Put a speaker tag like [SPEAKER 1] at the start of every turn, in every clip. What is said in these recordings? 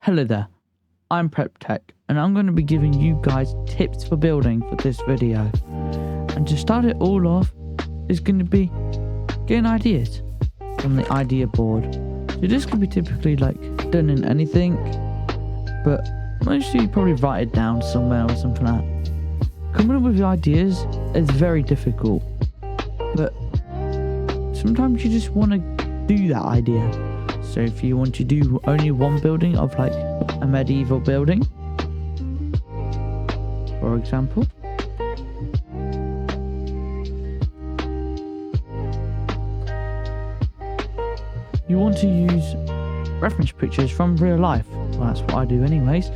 [SPEAKER 1] Hello there, I'm Prep Tech and I'm going to be giving you guys tips for building for this video. And to start it all off is going to be getting ideas from the idea board. So this could be typically like done in anything, but mostly you probably write it down somewhere or something like that. Coming up with ideas is very difficult, but sometimes you just want to do that idea. So if you want to do only one building of like a medieval building, for example, you want to use reference pictures from real life. Well, that's what I do anyways,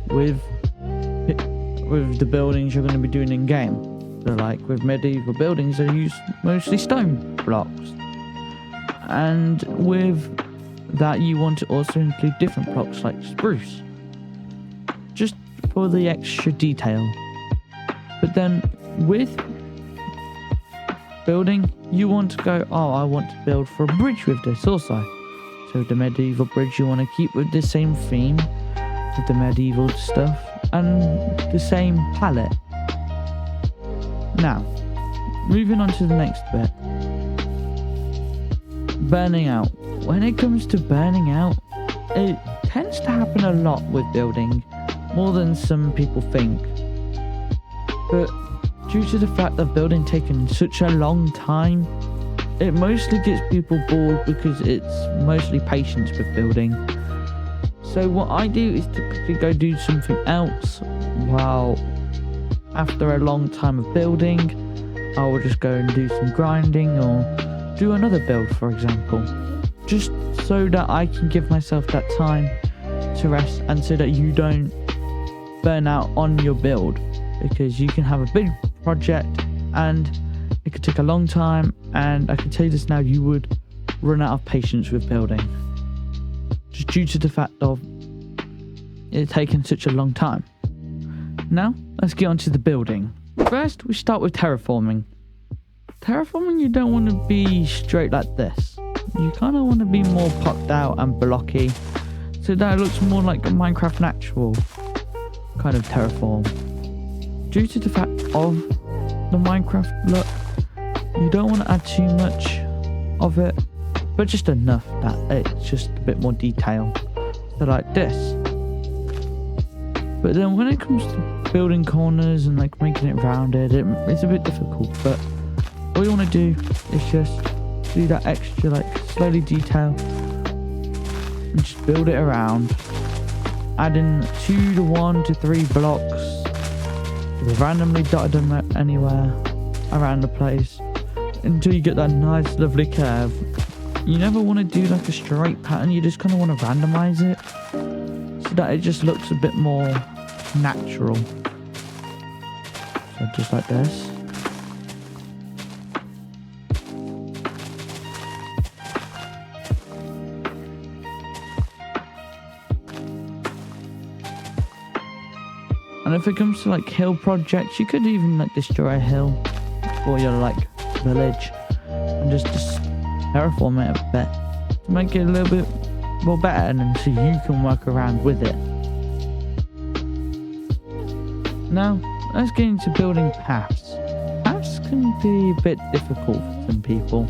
[SPEAKER 1] with the buildings you're going to be doing in game. So like with medieval buildings, they use mostly stone blocks, and with that you want to also include different blocks like spruce, just for the extra detail. But then with building, you want to go, oh, I want to build for a bridge with this also. So the medieval bridge you want to keep with the same theme, with the medieval stuff and the same palette. Now, moving on to the next bit. Burning out. When it comes to burning out, it tends to happen a lot with building, more than some people think. But due to the fact that building taking such a long time, it mostly gets people bored because it's mostly patience with building. So what I do is typically go do something else, while after a long time of building, I will just go and do some grinding or do another build, for example. Just so that I can give myself that time to rest, and so that you don't burn out on your build, because you can have a big project and it could take a long time, and I can tell you this now, you would run out of patience with building, just due to the fact of it taking such a long time. Now let's get on to the building. First we start with terraforming. Terraforming, you don't want to be straight like this. You kind of want to be more popped out and blocky, so that it looks more like a Minecraft natural kind of terraform. Due to the fact of the Minecraft look, you don't want to add too much of it, but just enough that it's just a bit more detail. So like this. But then when it comes to building corners and like making it rounded, it's a bit difficult, but all you want to do is just do that extra like slowly detail and just build it around, adding 2 to 1 to 3 blocks, randomly dotted them anywhere around the place until you get that nice lovely curve. You never want to do like a straight pattern, you just kind of want to randomize it so that it just looks a bit more natural. So just like this. And if it comes to like hill projects, you could even like destroy a hill for your like village and just terraform it a bit to make it a little bit more better, and then so you can work around with it. Now let's get into building paths. Paths can be a bit difficult for some people.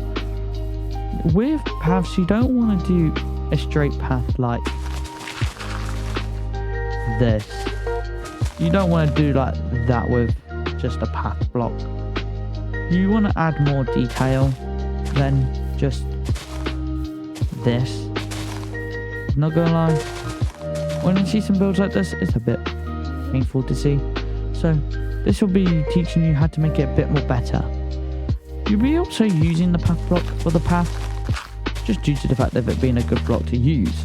[SPEAKER 1] With paths, you don't want to do a straight path like this. You don't want to do like that with just a path block. You want to add more detail than just this. Not gonna lie, when you see some builds like this, it's a bit painful to see. So this will be teaching you how to make it a bit more better. You'll be also using the path block for the path, just due to the fact of it being a good block to use.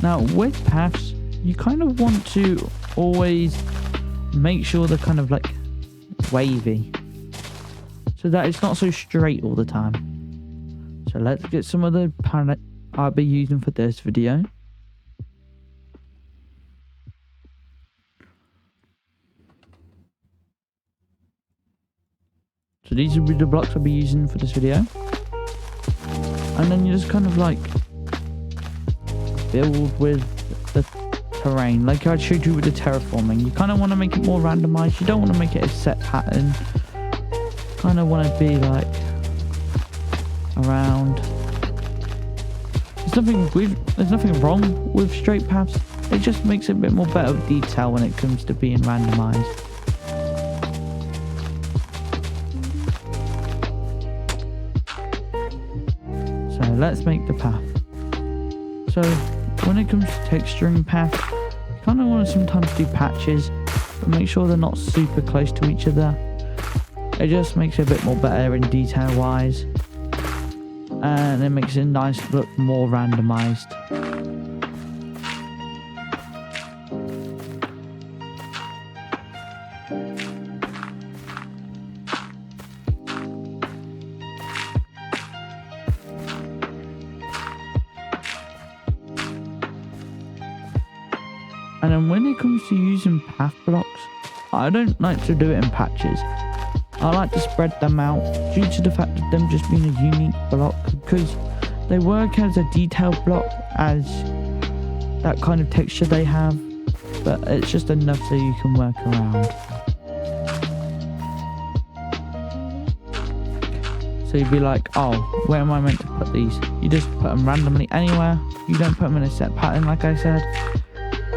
[SPEAKER 1] Now with paths, you kind of want to always make sure they're kind of like wavy, so that it's not so straight all the time. So let's get some of the palette I'll be using for this video. So these will be the blocks I'll be using for this video. And then you just kind of like build with the terrain. Like I showed you with the terraforming. You kind of want to make it more randomized. You don't want to make it a set pattern. Kind of want to be like around. There's nothing wrong with straight paths. It just makes it a bit more better detail when it comes to being randomized. So let's make the path. So when it comes to texturing paths, you kind of want to sometimes do patches, but make sure they're not super close to each other. It just makes it a bit more better in detail wise, and it makes it nice to look more randomized. And then when it comes to using path blocks, I don't like to do it in patches. I like to spread them out due to the fact of them just being a unique block, because they work as a detailed block as that kind of texture they have, but it's just enough so you can work around. So you'd be like, oh, where am I meant to put these? You just put them randomly anywhere. You don't put them in a set pattern like I said,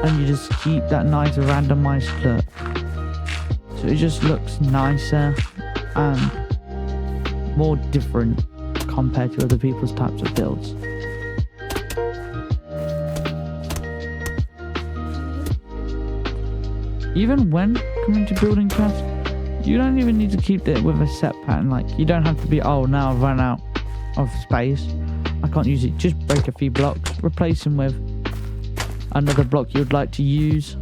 [SPEAKER 1] and you just keep that nice randomized look. So it just looks nicer and more different compared to other people's types of builds. Even when coming to building paths, you don't even need to keep it with a set pattern. Like, you don't have to be, oh, now I've run out of space, I can't use it. Just break a few blocks, replace them with another block you'd like to use,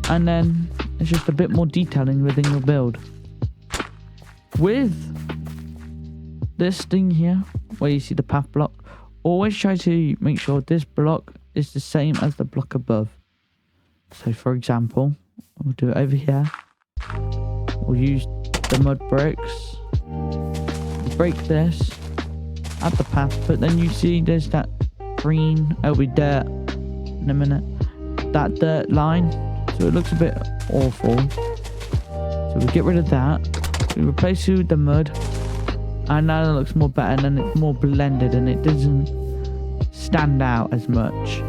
[SPEAKER 1] and then it's just a bit more detailing within your build. With this thing here, where you see the path block, always try to make sure this block is the same as the block above. So for example, we'll do it over here. We'll use the mud bricks, break this, add the path, but then you see there's that green, it'll be dirt in a minute, that dirt line, so it looks a bit awful. So we get rid of that, we replace it with the mud, and now it looks more better and it's more blended and it doesn't stand out as much.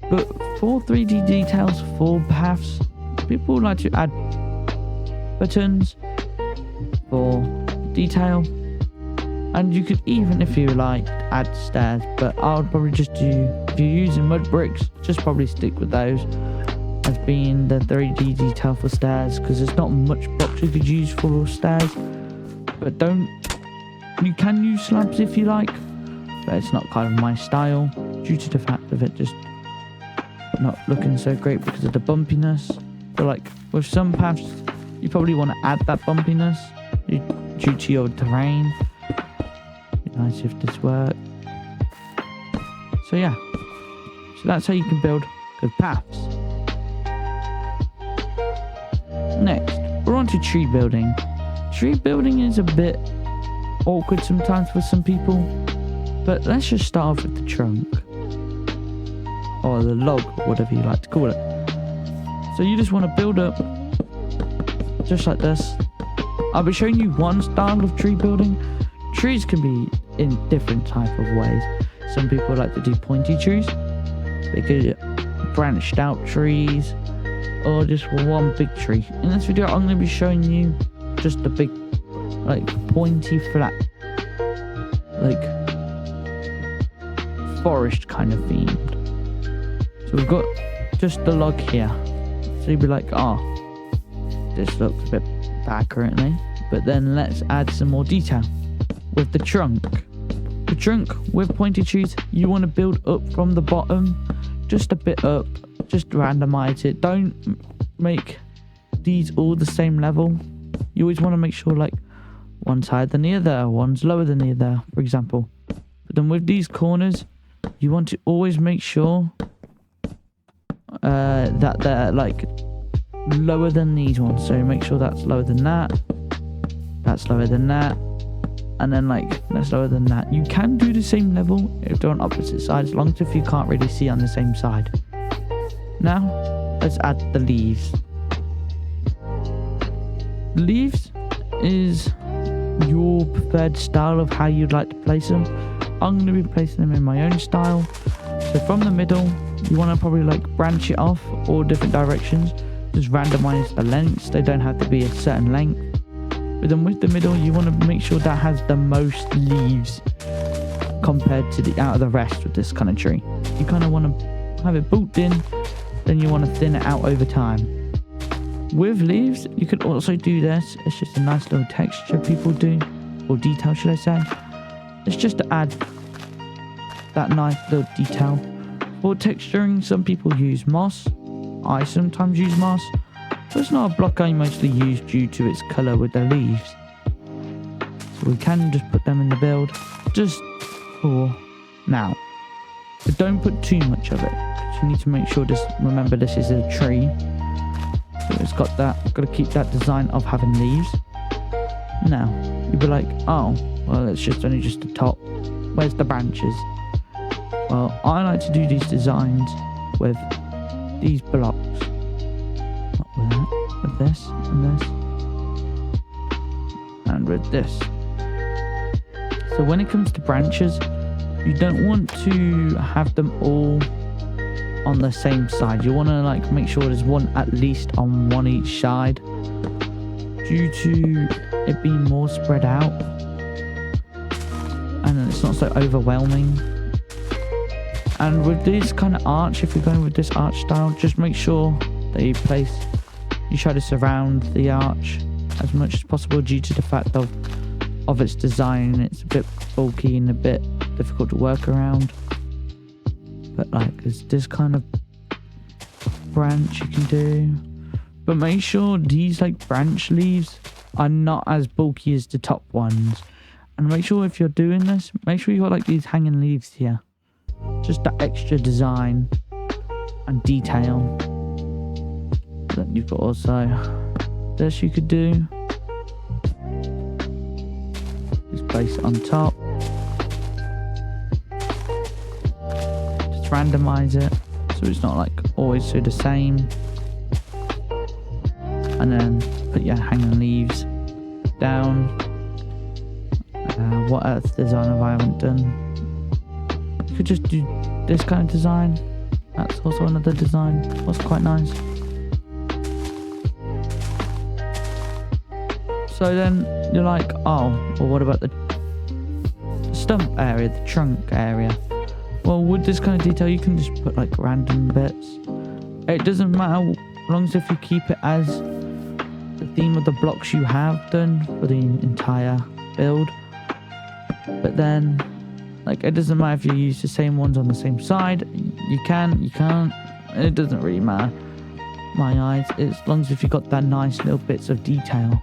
[SPEAKER 1] But for 3D details for paths, people like to add buttons for detail, and you could even, if you like, add stairs, but I would probably just do, if you're using mud bricks, just probably stick with those as being the 3D detail for stairs, because there's not much blocks you could use for stairs. But you can use slabs if you like, but it's not kind of my style due to the fact of it just not looking so great because of the bumpiness. So like with some paths, you probably want to add that bumpiness due to your terrain. Be nice if this worked. So yeah, so that's how you can build good paths. Next, we're on to tree building. Tree building is a bit awkward sometimes for some people, but let's just start off with the trunk, or the log, whatever you like to call it. So you just want to build up just like this. I'll be showing you one style of tree building. Trees can be in different type of ways. Some people like to do pointy trees, bigger branched out trees, or just one big tree. In this video I'm going to be showing you just a big, like, pointy flat, like forest kind of themed. So we've got just the log here, so you'd be like, oh, this looks a bit bad currently, but then let's add some more detail with the trunk. The trunk with pointy trees, you want to build up from the bottom, just a bit up, just randomize it. Don't make these all the same level. You always want to make sure like one's higher than the other, one's lower than the other, for example. But then with these corners, you want to always make sure that they're like lower than these ones. So make sure that's lower than that, that's lower than that, and then like no slower than that. You can do the same level if they're on opposite sides, as long as if you can't really see on the same side. Now let's add the leaves. Leaves is your preferred style of how you'd like to place them. I'm going to be placing them in my own style. So from the middle, you want to probably like branch it off all different directions. Just randomize the lengths. They don't have to be a certain length. But then with the middle, you want to make sure that has the most leaves compared to the out of the rest with this kind of tree. You kind of want to have it bulked in, then you want to thin it out over time. With leaves, you could also do this. It's just a nice little texture people do, or detail should I say. It's just to add that nice little detail. For texturing, some people use moss. I sometimes use moss, but it's not a block I mostly use due to its colour with the leaves. So we can just put them in the build, just for now. But don't put too much of it, because you need to make sure remember this is a tree. So it's got to keep that design of having leaves. Now, you'd be like, oh, well, it's only just the top. Where's the branches? Well, I like to do these designs with these blocks. Not with that, with this, and this. And with this. So when it comes to branches, you don't want to have them all on the same side. You want to like make sure there's one at least on one each side, due to it being more spread out, and then it's not so overwhelming. And with this kind of arch, if you're going with this arch style, just make sure that you try to surround the arch as much as possible, due to the fact of its design. It's a bit bulky and a bit difficult to work around. But like there's this kind of branch you can do, but make sure these like branch leaves are not as bulky as the top ones. And make sure if you're doing this, make sure you got like these hanging leaves here, just that extra design and detail. Then you've got also this you could do, just place it on top. Randomize it so it's not like always so the same, and then put your hanging leaves down. What earth design have I haven't done? You could just do this kind of design. That's also another design. That's quite nice. So then you're like, oh, well, what about the stump area, the trunk area? Well, with this kind of detail, you can just put like random bits. It doesn't matter as long as if you keep it as the theme of the blocks you have done for the entire build. But then, like, it doesn't matter if you use the same ones on the same side. You can, you can't. It doesn't really matter. My eyes, as long as if you got that nice little bits of detail.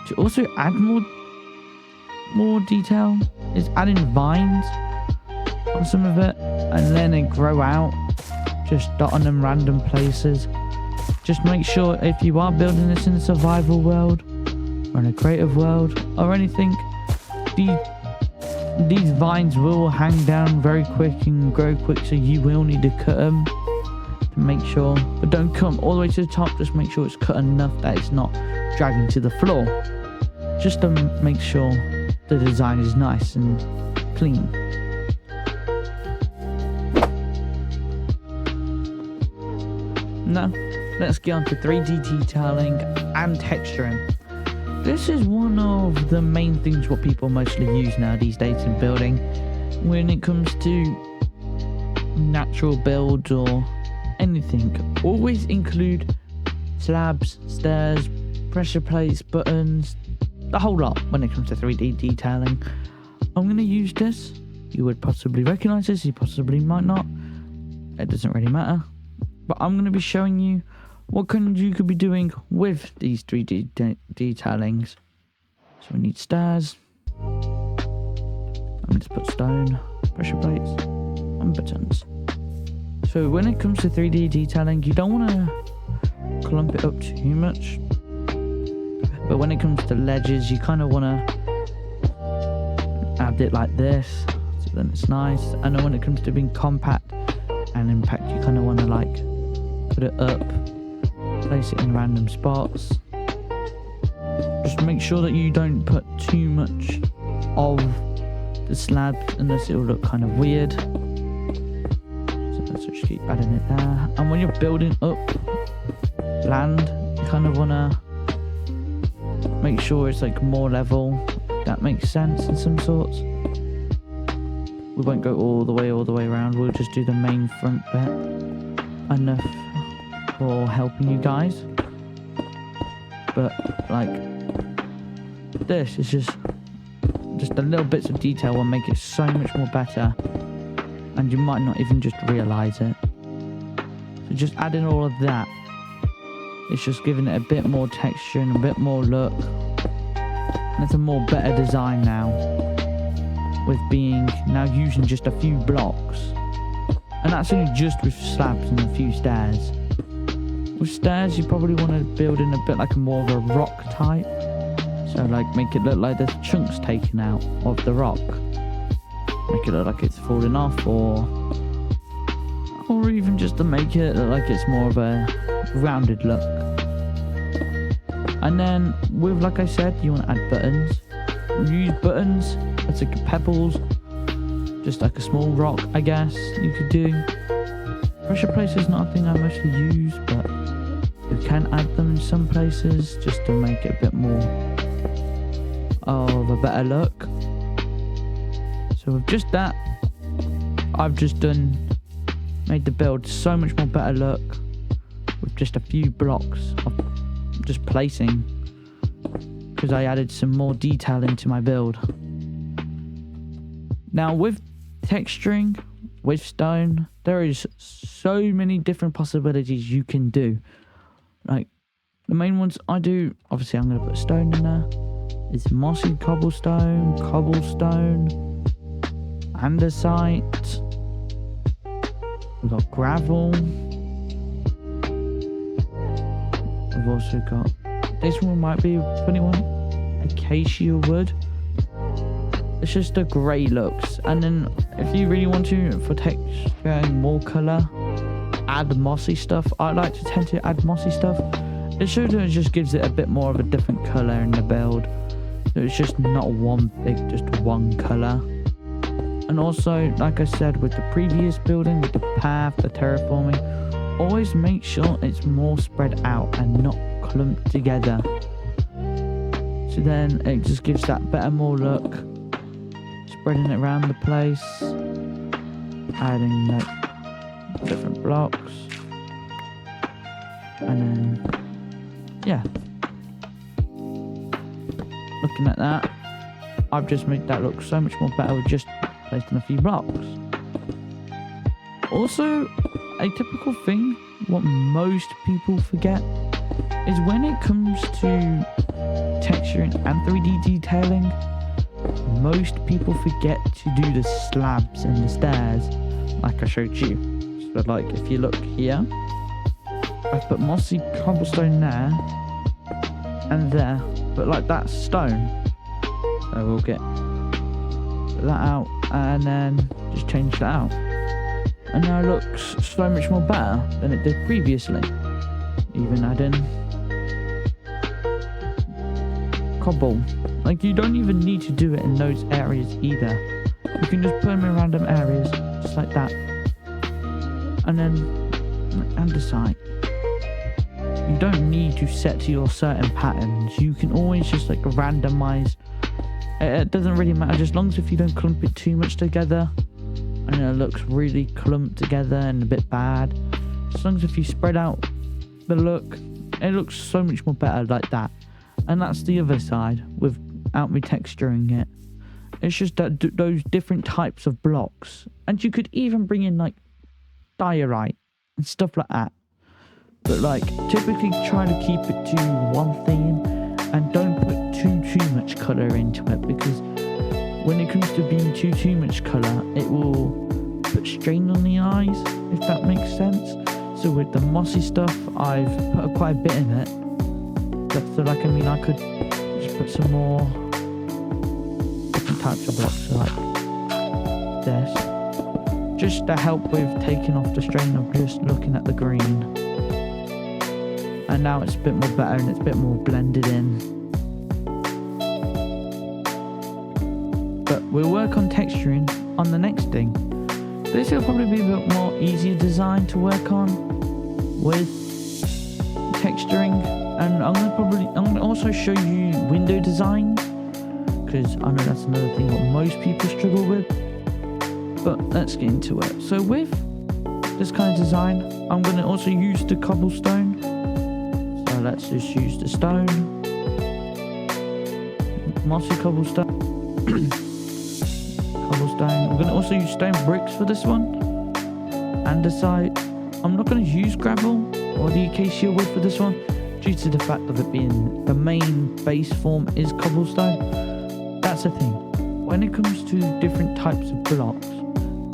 [SPEAKER 1] To also add more detail is adding vines on some of it, and then they grow out, just dot on them random places. Just make sure if you are building this in a survival world or in a creative world or anything, these vines will hang down very quick and grow quick, so you will need to cut them to make sure, but don't cut them all the way to the top. Just make sure it's cut enough that it's not dragging to the floor, just to make sure the design is nice and clean. Now, let's get on to 3D detailing and texturing. This is one of the main things what people mostly use now these days in building. When it comes to natural builds or anything, always include slabs, stairs, pressure plates, buttons, the whole lot when it comes to 3D detailing. I'm going to use this. You would possibly recognize this, you possibly might not. It doesn't really matter. But I'm going to be showing you what you could be doing with these 3D detailings. So we need stairs. I'm going to put stone, pressure plates, and buttons. So when it comes to 3D detailing, you don't want to clump it up too much. But when it comes to ledges, you kind of want to add it like this, so then it's nice. And then when it comes to being compact and impact, you kind of want to like put it up, place it in random spots. Just make sure that you don't put too much of the slabs, unless it will look kind of weird. So let's just keep adding it there. And when you're building up land, you kind of want to make sure it's like more level. That makes sense in some sorts. We won't go all the way around. We'll just do the main front bit. Enough for helping you guys. But like this is just the little bits of detail will make it so much more better, and you might not even just realize it. So just adding all of that, it's just giving it a bit more texture and a bit more look, and it's a more better design now, with being now using just a few blocks, and that's only just with slabs and a few stairs. With stairs, you probably want to build in a bit like more of a rock type. So like make it look like there's chunks taken out of the rock. Make it look like it's falling off, or even just to make it look like it's more of a rounded look. And then with, like I said, you want to add buttons. Use buttons as like pebbles, just like a small rock, I guess you could do. Pressure plates is not a thing I mostly use, but you can add them in some places just to make it a bit more of a better look. So with just that, I've just made the build so much more better look with just a few blocks of just placing, because I added some more detail into my build. Now with texturing with stone, there is so many different possibilities you can do. Like the main ones I do, obviously I'm going to put stone in there. It's mossy cobblestone, andesite. We've got gravel. We've also got, this one might be a funny one, acacia wood. It's just the grey looks. And then if you really want to, for texture and more colour, add mossy stuff. I like to tend to add mossy stuff. It just gives it a bit more of a different colour in the build. So it's just not just one colour. And also, like I said, with the previous building, with the path, the terraforming, always make sure it's more spread out and not clumped together. So then it just gives that more look. Spreading it around the place, adding like different blocks, and then yeah, looking at that, I've just made that look so much more better with just placing a few blocks. Also, a typical thing, what most people forget, is when it comes to texturing and 3D detailing, most people forget to do the slabs and the stairs like I showed you. So like if you look here, I put mossy cobblestone there and there, but like that's stone. So we'll get that out and then just change that out, and now it looks so much more better than it did previously. Even adding cobble. Like you don't even need to do it in those areas either. You can just put them in random areas, just like that. And then andesite. You don't need to set to your certain patterns. You can always just like randomize. It doesn't really matter, just as long as if you don't clump it too much together and it looks really clumped together and a bit bad. As long as if you spread out the look, it looks so much more better like that. And that's the other side without me texturing it. It's just that those different types of blocks, and you could even bring in like diorite and stuff like that. But like typically try to keep it to one theme and don't put too much colour into it, because when it comes to being too much colour, it will put strain on the eyes, if that makes sense. So with the mossy stuff, I've put quite a bit in it. So like, I mean, I could just put some more different different types of blocks, so like this, just to help with taking off the strain of just looking at the green. And now it's a bit more better and it's a bit more blended in. But we'll work on texturing on the next thing. This will probably be a bit more easier design to work on with texturing. And I'm gonna also show you window designs, because I know that's another thing what most people struggle with. But let's get into it. So with this kind of design, I'm gonna also use the cobblestone. So let's just use the stone, mossy cobblestone. Cobblestone. We're gonna also use stone bricks for this one. Andesite. I'm not gonna use gravel or the acacia wood for this one, due to the fact of it being the main base form is cobblestone. That's the thing. When it comes to different types of blocks,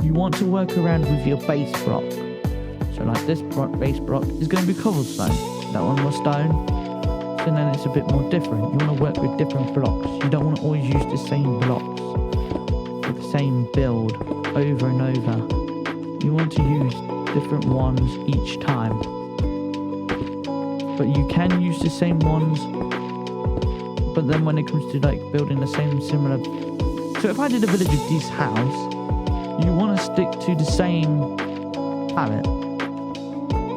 [SPEAKER 1] you want to work around with your base block. So like this base block is going to be cobblestone. That one was stone. So then it's a bit more different. You want to work with different blocks. You don't want to always use the same blocks with the same build over and over. You want to use different ones each time. But you can use the same ones, but then when it comes to like building the same similar, so if I did a village of this house, you want to stick to the same palette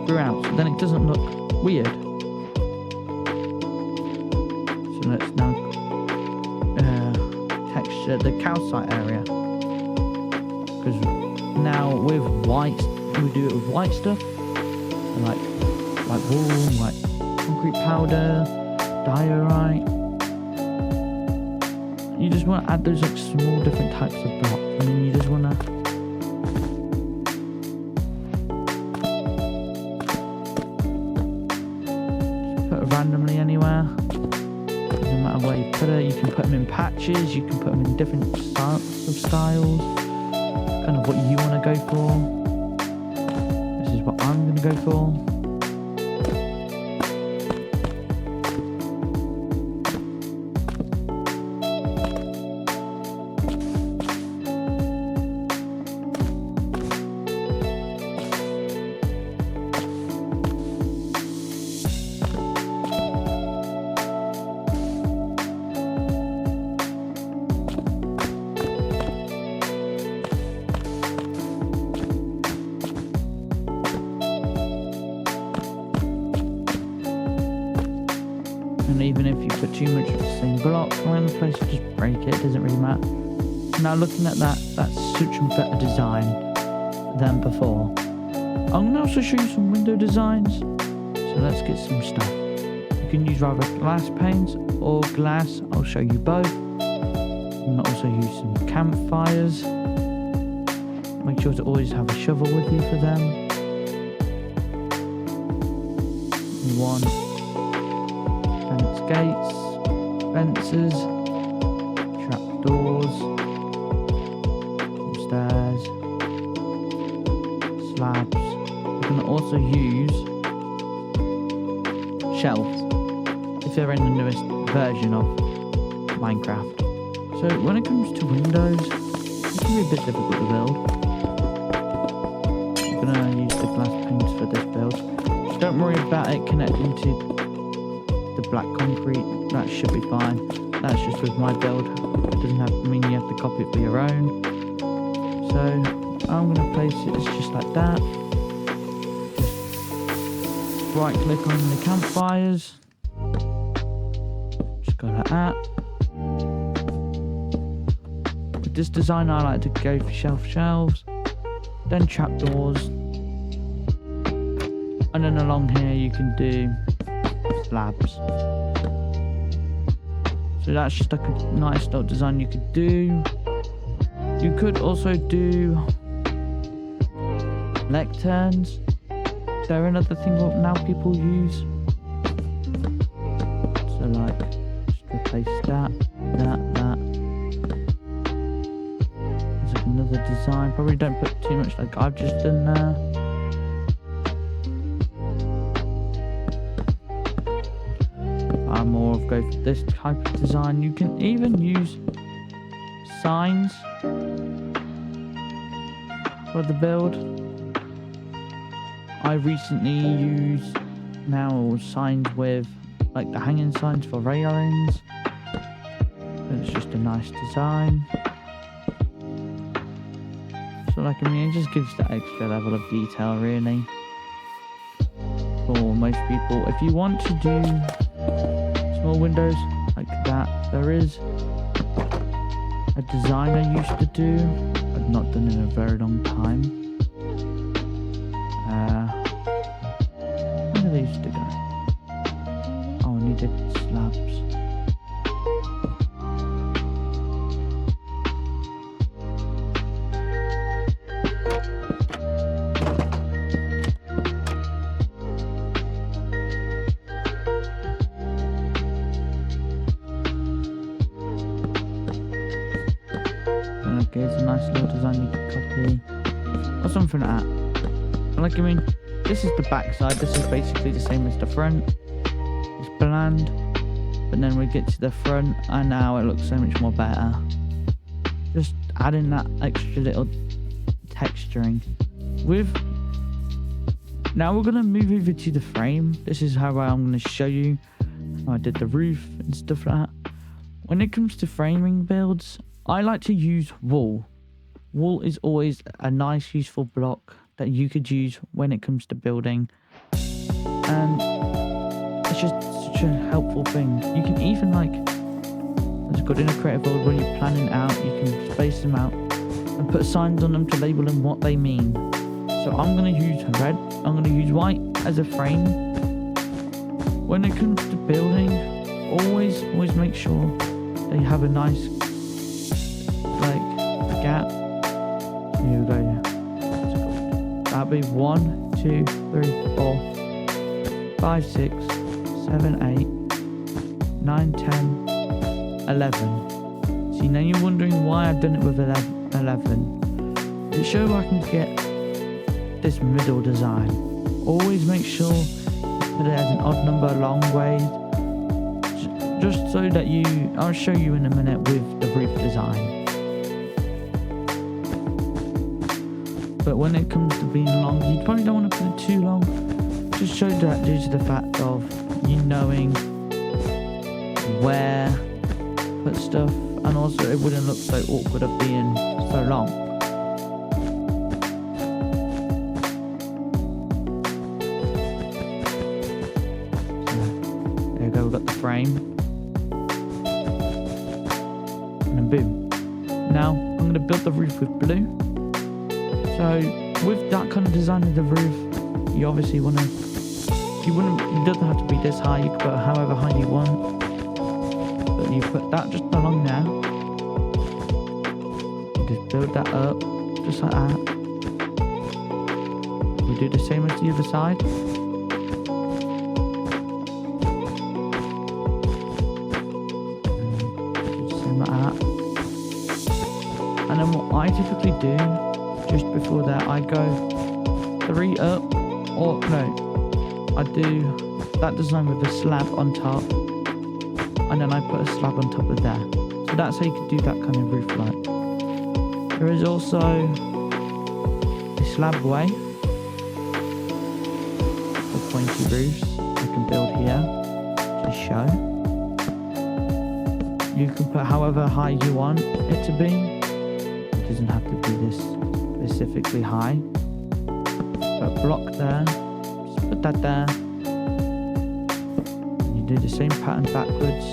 [SPEAKER 1] throughout, so then it doesn't look weird. So let's now texture the calcite area, because now with white, we do it with white stuff, so like wool, like concrete powder, diorite. You just want to add those like small different types of blocks. I mean, you just want to put it randomly anywhere. Doesn't matter where you put it. You can put them in patches. You can put them in different sorts of styles. Kind of what you want to go for. This is what I'm going to go for. And even if you put too much of the same block around the place, just break it, it doesn't really matter. Now looking at that, that's such a better design than before. I'm going to also show you some window designs, so let's get some stuff. You can use either glass panes or glass, I'll show you both. I'm going to also use some campfires. Make sure to always have a shovel with you for them. You want gates, fences, trapdoors, stairs, slabs. You can also use shelves if they're in the newest version of Minecraft. So when it comes to windows, it can be a bit difficult to build. I'm gonna use the glass panes for this build. Just don't worry about it connecting to the black concrete, that should be fine. That's just with my build. It doesn't have to mean you have to copy it for your own. So I'm going to place it as just like that. Just right click on the campfires. Just go like that. With this design I like to go for shelves, then trapdoors, and then along here you can do slabs. So that's just like a nice little design you could do. You could also do lecterns. They're another thing that now people use. So like, just replace that. There's like another design. Probably don't put too much like I've just done there. I more of go for this type of design. You can even use signs for the build. I recently used now signs with like the hanging signs for railings. It's just a nice design. So like, I mean, it just gives that extra level of detail really. For most people, if you want to do small windows like that, there is a design I used to do. I've not done in a very long time. Where did they used to go? Oh, I needed slabs. Okay, it's a nice little design you can copy. Or something like that. Like, I mean, this is the back side. This is basically the same as the front. It's bland. But then we get to the front and now it looks so much more better. Just adding that extra little texturing. Now we're going to move over to the frame. This is how I'm going to show you how I did the roof and stuff like that. When it comes to framing builds, I like to use wool. Wool is always a nice, useful block that you could use when it comes to building. And it's just such a helpful thing. You can even, like, it's good in a creative world when you're planning out, you can space them out and put signs on them to label them what they mean. So I'm going to use red, I'm going to use white as a frame. When it comes to building, always make sure that you have a nice gap. Here we go. That'll be 1, 2, 3, 4, 5, 6, 7, 8, 9, 10, 11. See, now you're wondering why I've done it with 11. To show I can get this middle design. Always make sure you put it as an odd number long way. Just so that I'll show you in a minute with the roof design. But when it comes to being long, you probably don't want to put it too long. Just show that due to the fact of you knowing where to put stuff, and also it wouldn't look so awkward of being so long. So, there we go, we've got the frame. And then boom. Now I'm going to build the roof with blue. So with that kind of design of the roof, you obviously want to, it doesn't have to be this high, you can put however high you want, but you put that just along there, you just build that up, just like that. We do the same as the other side. Same like that. And then what I typically do, just before that, I go 3 up, or no, I do that design with a slab on top, and then I put a slab on top of there. So that's how you can do that kind of roof light. There is also a slab way for pointy roofs I can build here to show. You can put however high you want it to be. It doesn't have to be this specifically high. Put a block there, just put that there. You do the same pattern backwards.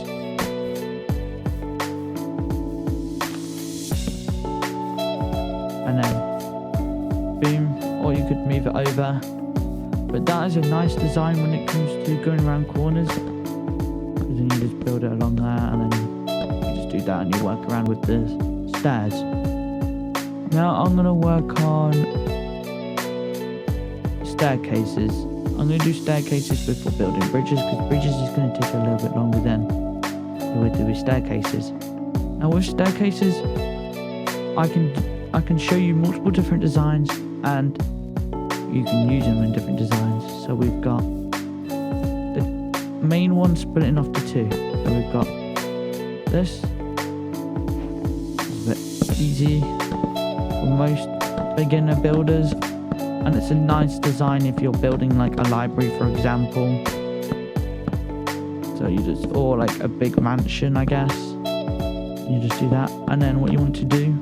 [SPEAKER 1] And then boom, or you could move it over. But that is a nice design when it comes to going around corners. Because then you just build it along there, and then you just do that and you work around with the stairs. Now I'm going to work on staircases. I'm going to do staircases before building bridges, because bridges is going to take a little bit longer than it would do with staircases. Now with staircases, I can show you multiple different designs, and you can use them in different designs. So we've got the main one splitting off to two. So we've got this, easy for most beginner builders, and it's a nice design if you're building like a library, for example. So you just, or like a big mansion, I guess. You just do that, and then what you want to do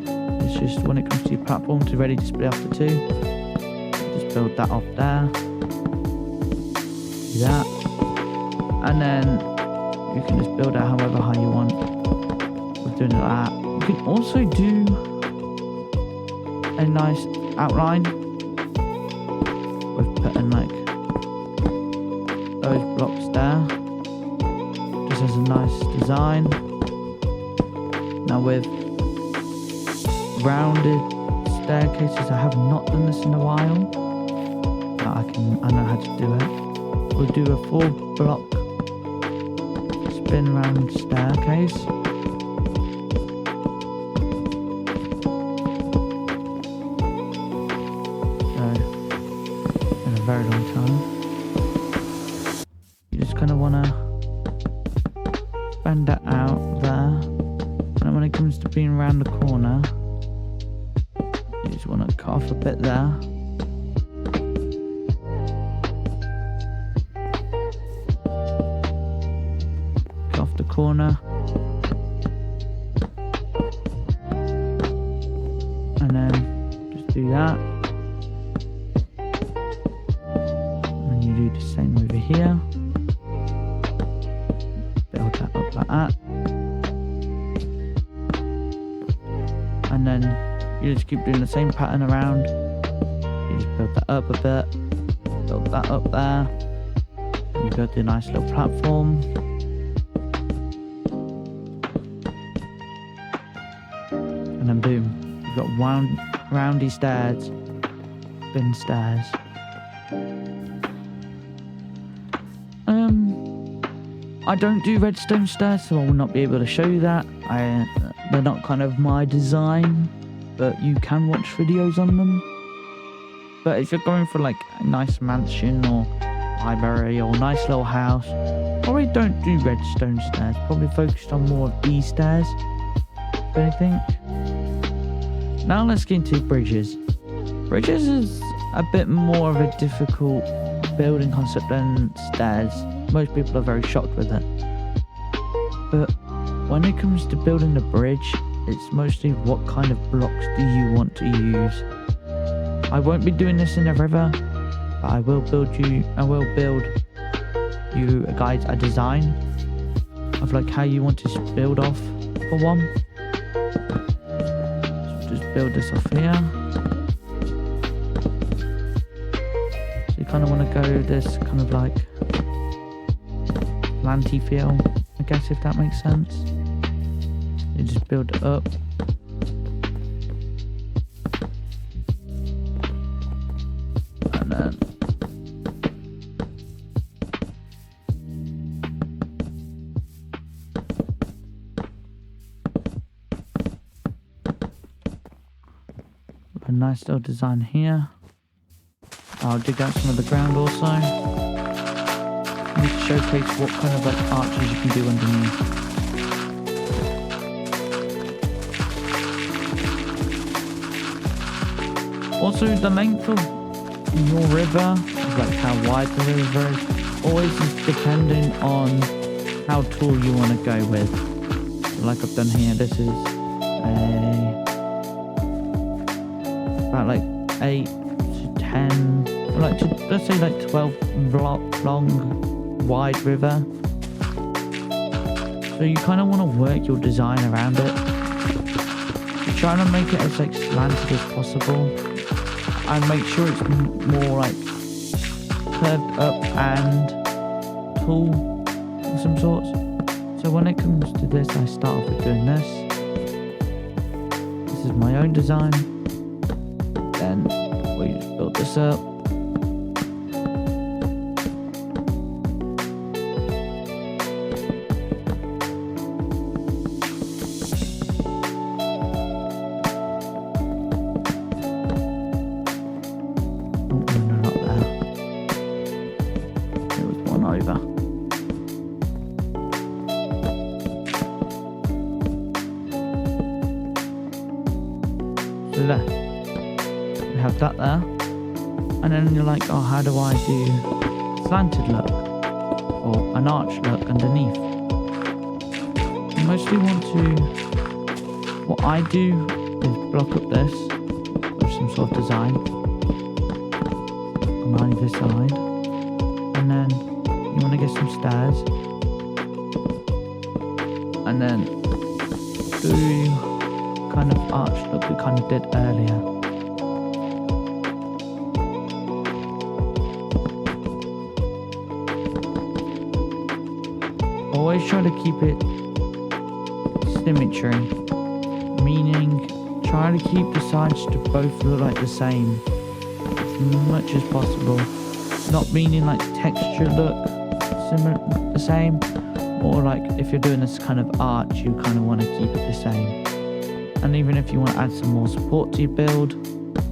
[SPEAKER 1] is just, when it comes to your platform, to ready to split off the two, just build that off there. Do that, and then you can just build it however high you want. We're doing it like that. You can also do a nice outline with putting like those blocks there, just as a nice design. Now with rounded staircases, I have not done this in a while, but I know how to do it. We'll do a 4-block spin round staircase. So, in a very long time. You just kind of want to bend that out there. And when it comes to being around the corner, you just want to cut off a bit there. Corner, and then just do that, and you do the same over here. Build that up like that, and then you just keep doing the same pattern around. You just build that up a bit, build that up there, and you build a nice little platform. And then boom, you've got roundy stairs, spin stairs. I don't do redstone stairs, so I will not be able to show you that. They're not kind of my design, but you can watch videos on them. But if you're going for like a nice mansion or library or nice little house, probably don't do redstone stairs. Probably focused on more of these stairs, if anything. Now let's get into bridges. Bridges is a bit more of a difficult building concept than stairs. Most people are very shocked with it. But when it comes to building a bridge, it's mostly what kind of blocks do you want to use. I won't be doing this in a river, but I will build you guys a design of like how you want to build off for one. Build this off here. So you kind of want to go this kind of like planty feel, I guess, if that makes sense. You just build it up. And then a nice little design here. I'll dig out some of the ground also. Just to showcase what kind of like arches you can do underneath. Also, the length of your river, like how wide the river is, always is dependent on how tall you want to go with. So like I've done here, this is about like 8 to 10, or like let's say like 12 block long wide river. So you kind of want to work your design around it. You're trying to make it as like slanted as possible, and make sure it's more like curved up and tall of some sorts. So when it comes to this, I start off with doing this. This is my own design. Then we just build this up. that there. And then you're like, oh, how do I do a slanted look? Or an arch look underneath? You mostly want to... What I do is block up this with some sort of design on either side. And then you want to get some stairs. And then do kind of arch look we kind of did earlier. Always try to keep it symmetry, meaning try to keep the sides to both look like the same as much as possible. Not meaning like texture look similar, the same, or like if you're doing this kind of arch, you kind of want to keep it the same. And even if you want to add some more support to your build,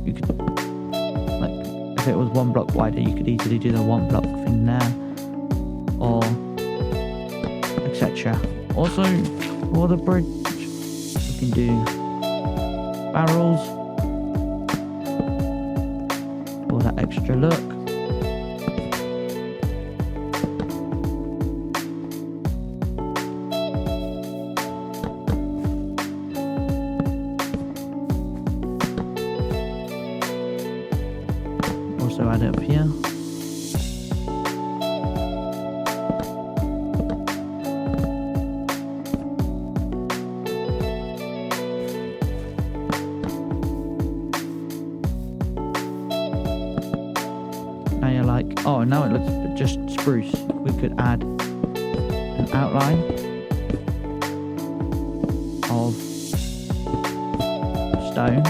[SPEAKER 1] you could, like if it was 1 block wider, you could easily do the 1 block thing there, or etc. Also, for the bridge, you can do barrels for that extra look. Also add it up here. Now you're like, oh, now it looks just spruce. We could add an outline of stone.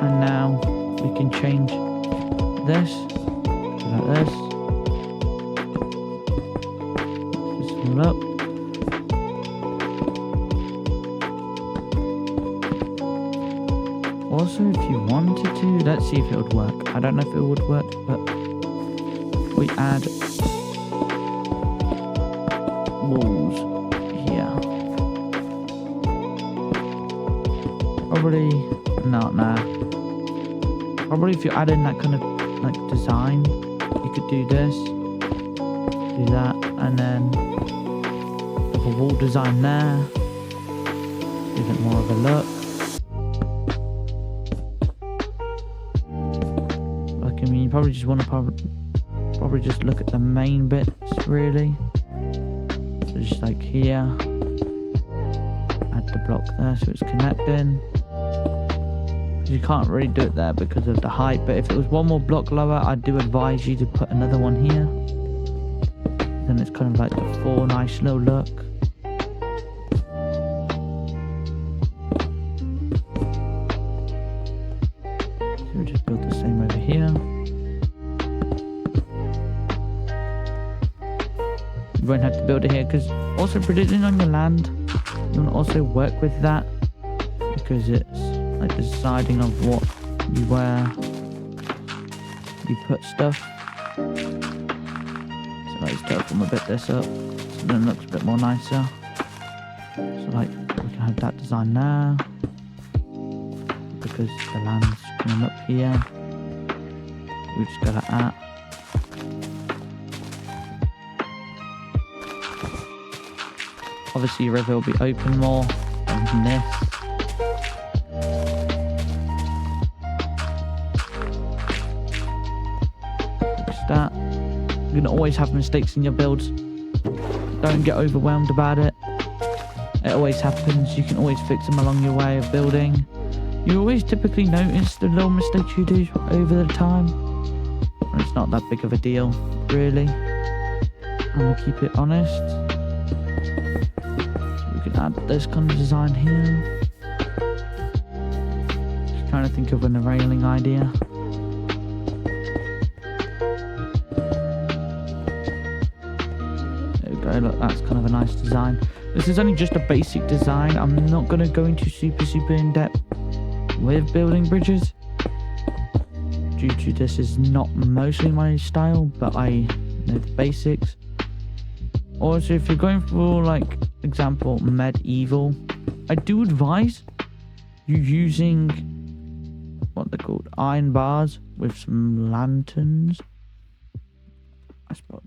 [SPEAKER 1] And now we can change this to like this. Just all up. Also, if you wanted to, let's see if it would work. I don't know if it would work, but we add walls here. Probably not now. Probably if you're adding that kind of like design, you could do this, do that, and then have a wall design there. Give it more of a look. Like, I mean, you probably just want to probably just look at the main bits really. So just like here, add the block there so it's connecting. You can't really do it there because of the height, but if it was 1 more block lower, I do advise you to put another one here. Then it's kind of like a 4 nice little look. So we just build the same over here. You won't have to build it here because also predicting on your land, you want to also work with that because it's like deciding of what you where you put stuff. So let's terraform a bit this up so then it looks a bit more nicer. So like we can have that design there because the land's coming up here. We just go like that. Obviously your river will be open more than this. That you're gonna always have mistakes in your builds. Don't get overwhelmed about it. It always happens. You can always fix them along your way of building. You always typically notice the little mistakes you do over the time. And it's not that big of a deal, really. I'm gonna keep it honest. So we can add this kind of design here. Just trying to think of an railing idea. Look, that's kind of a nice design. This is only just a basic design. I'm not going to go into super in depth with building bridges, due to this is not mostly my style, but I know the basics. Also, if you're going for, like, example, medieval, I do advise you using what they're called, iron bars with some lanterns. I suppose.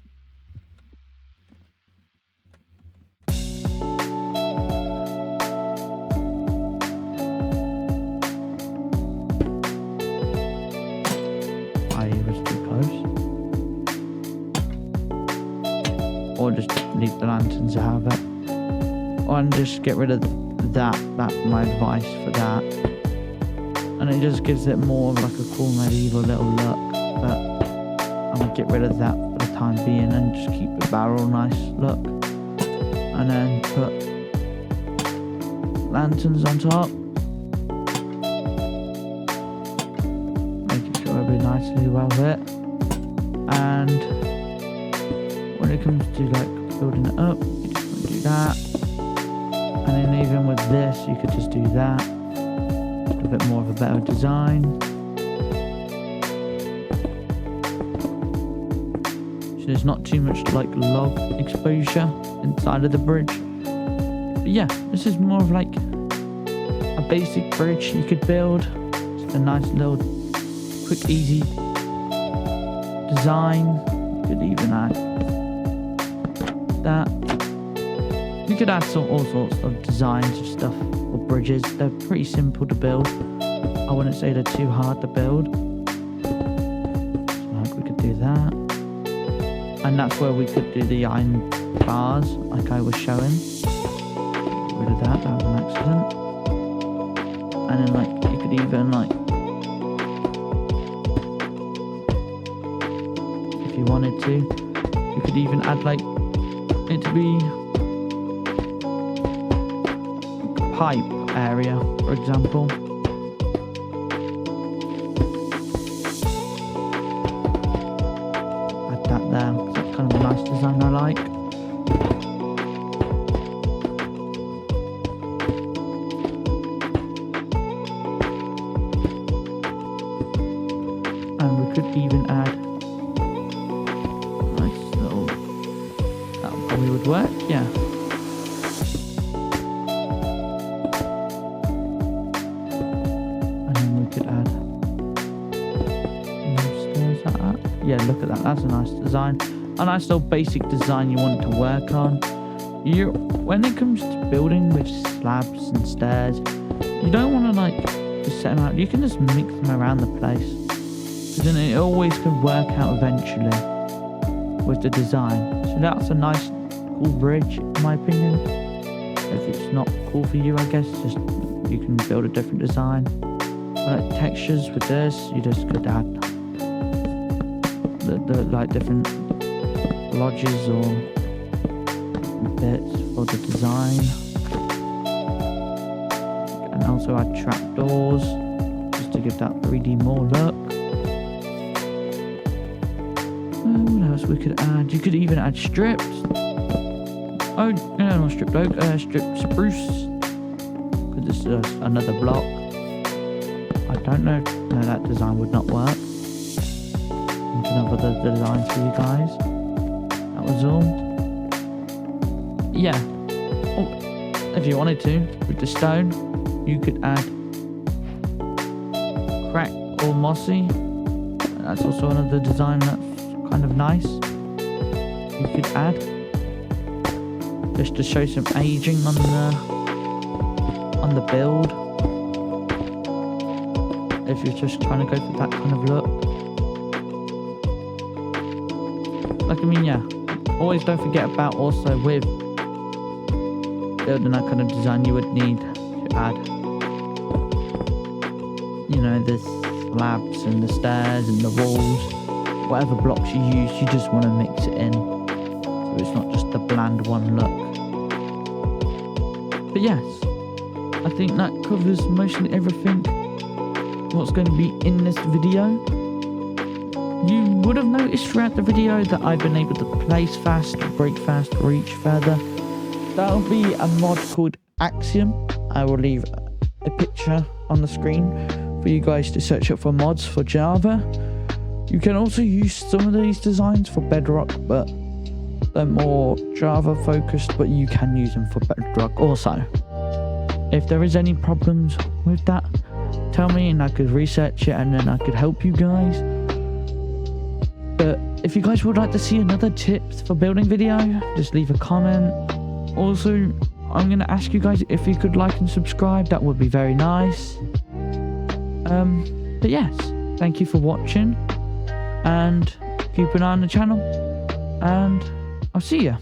[SPEAKER 1] I was too close. Or just leave the lanterns out of it. Or just get rid of that. That's my advice for that. And it just gives it more of like a cool medieval little look. But I'm gonna get rid of that for the time being and just keep the barrel nice look. And then put lanterns on top. Making sure it'll be nicely well lit. And when it comes to like building it up, you just want to do that. And then even with this, you could just do that. A bit more of a better design. So there's not too much like log exposure inside of the bridge. But yeah, this is more of like a basic bridge you could build. Just a nice little quick easy design. You could even add that. You could add all sorts of designs of stuff for bridges. They're pretty simple to build. I wouldn't say they're too hard to build. So like we could do that. And that's where we could do the iron bars like I was showing. Get rid of that, that was an accident. And then like you could even like, if you wanted to, you could even add like it to be pipe area, for example. Add that there. That's kind of a nice design I like. And we could even add nice little, that probably would work, yeah. Yeah, look at that. That's a nice design. A nice little basic design you want to work on. When it comes to building with slabs and stairs, you don't want to like just set them out. You can just mix them around the place. Because then it always can work out eventually with the design. So that's a nice, cool bridge, in my opinion. If it's not cool for you, I guess, just you can build a different design. Like textures with this, you just could add the like different lodges or bits for the design, and also add trapdoors just to give that 3D more look. What else we could add? You could even add strips. Oh no, not stripped oak, stripped spruce, because this is another block. I don't know. No, that design would not work. Of other designs for you guys. That was all. Yeah. Oh, if you wanted to, with the stone, you could add crack or mossy. That's also another design that's kind of nice. You could add just to show some aging on the build. If you're just trying to go for that kind of look. Like, I mean, yeah, always don't forget about also with building that kind of design, you would need to add, you know, the slabs and the stairs and the walls, whatever blocks you use, you just want to mix it in, so it's not just the bland one look. But yes, I think that covers mostly everything what's going to be in this video. You would have noticed throughout the video that I've been able to place fast, break fast, reach further. that'll be a mod called Axiom. I will leave a picture on the screen for you guys to search up for mods for Java. You can also use some of these designs for Bedrock, but they're more Java focused, but you can use them for Bedrock also. If there is any problems with that, tell me and I could research it and then I could help you guys. But if you guys would like to see another tips for building video, just leave a comment. Also, I'm going to ask you guys if you could like and subscribe. That would be very nice. But yes, thank you for watching and keep an eye on the channel, and I'll see you.